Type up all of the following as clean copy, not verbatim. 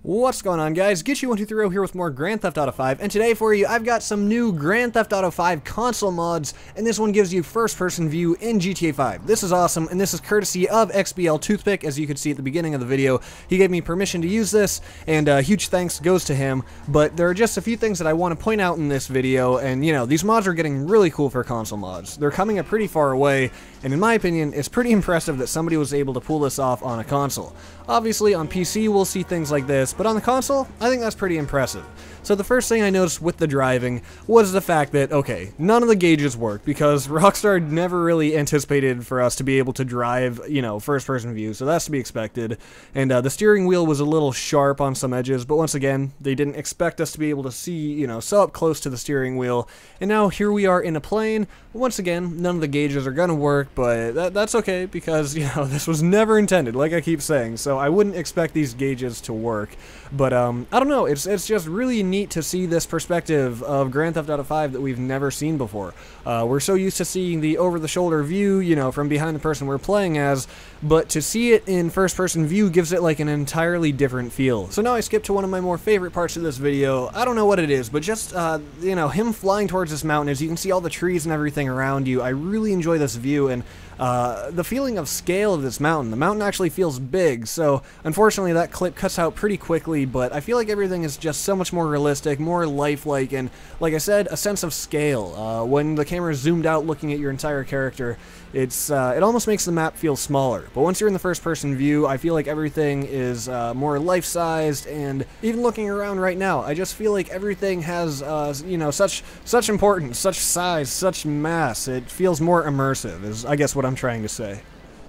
What's going on, guys? Get123 here with more Grand Theft Auto 5, and today for you I've got some new Grand Theft Auto 5 console mods, and this one gives you first-person view in GTA 5. This is awesome, and this is courtesy of XBLToothPik, as you can see at the beginning of the video. He gave me permission to use this, and huge thanks goes to him, but there are just a few things that I want to point out in this video, and you know, these mods are getting really cool for console mods. They're coming a pretty far away, and in my opinion, it's pretty impressive that somebody was able to pull this off on a console. Obviously, on PC we'll see things like this, but on the console, I think that's pretty impressive. So the first thing I noticed with the driving was the fact that, okay, none of the gauges worked, because Rockstar never really anticipated for us to be able to drive, you know, first-person view, so that's to be expected. And the steering wheel was a little sharp on some edges, but once again, they didn't expect us to be able to see, you know, so up close to the steering wheel. And now here we are in a plane. Once again, none of the gauges are gonna work, but that's okay, because, you know, this was never intended, like I keep saying, so I wouldn't expect these gauges to work. But I don't know, it's just really neat to see this perspective of Grand Theft Auto 5 that we've never seen before. We're so used to seeing the over-the-shoulder view, you know, from behind the person we're playing as, but to see it in first-person view gives it like an entirely different feel. So now I skip to one of my more favorite parts of this video. I don't know what it is, but just, you know, him flying towards this mountain, as you can see all the trees and everything around you. I really enjoy this view, and the feeling of scale of this mountain. The mountain actually feels big, so unfortunately that clip cuts out pretty quickly, but I feel like everything is just so much more realistic, more lifelike, and like I said, a sense of scale. When the camera is zoomed out looking at your entire character, it almost makes the map feel smaller. But once you're in the first-person view, I feel like everything is more life-sized, and even looking around right now, I just feel like everything has, you know, such importance, such size, such mass. It feels more immersive, is I guess what I'm trying to say.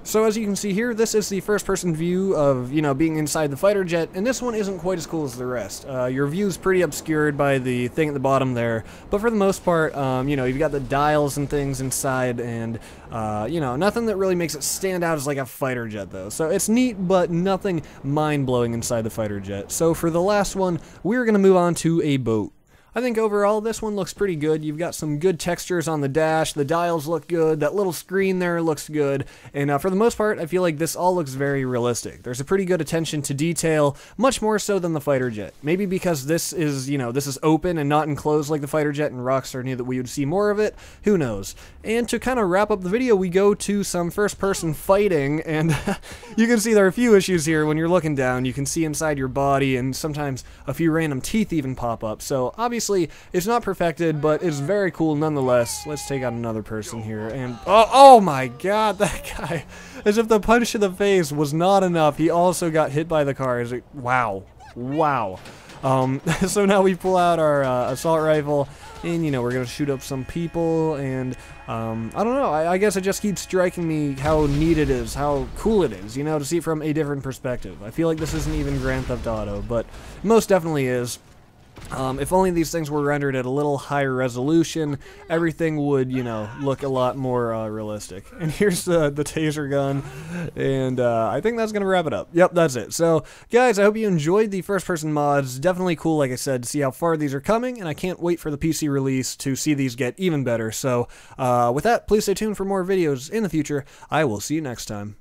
So as you can see here, this is the first-person view of, you know, being inside the fighter jet, and this one isn't quite as cool as the rest. Your view's pretty obscured by the thing at the bottom there, but for the most part, you know, you've got the dials and things inside, and, you know, nothing that really makes it stand out as like a fighter jet, though. So it's neat, but nothing mind-blowing inside the fighter jet. So for the last one, we're gonna move on to a boat. I think overall this one looks pretty good. You've got some good textures on the dash, the dials look good, that little screen there looks good, and for the most part I feel like this all looks very realistic. There's a pretty good attention to detail, much more so than the fighter jet. Maybe because this is, you know, this is open and not enclosed like the fighter jet, and Rockstar knew that we would see more of it, who knows. And to kind of wrap up the video, we go to some first person fighting, and you can see there are a few issues here. When you're looking down, you can see inside your body, and sometimes a few random teeth even pop up, so obviously it's not perfected, but it's very cool nonetheless. Let's take out another person here, and oh my god, that guy, as if the punch to the face was not enough, he also got hit by the car. Wow. So now we pull out our assault rifle, and you know, we're gonna shoot up some people, and I don't know, I guess it just keeps striking me how neat it is, how cool it is, you know, to see it from a different perspective. I feel like this isn't even Grand Theft Auto, but most definitely is. If only these things were rendered at a little higher resolution, everything would, you know, look a lot more realistic. And here's the taser gun, and I think that's gonna wrap it up. Yep, that's it. So, guys, I hope you enjoyed the first-person mods. Definitely cool, like I said, to see how far these are coming, and I can't wait for the PC release to see these get even better. So, with that, please stay tuned for more videos in the future. I will see you next time.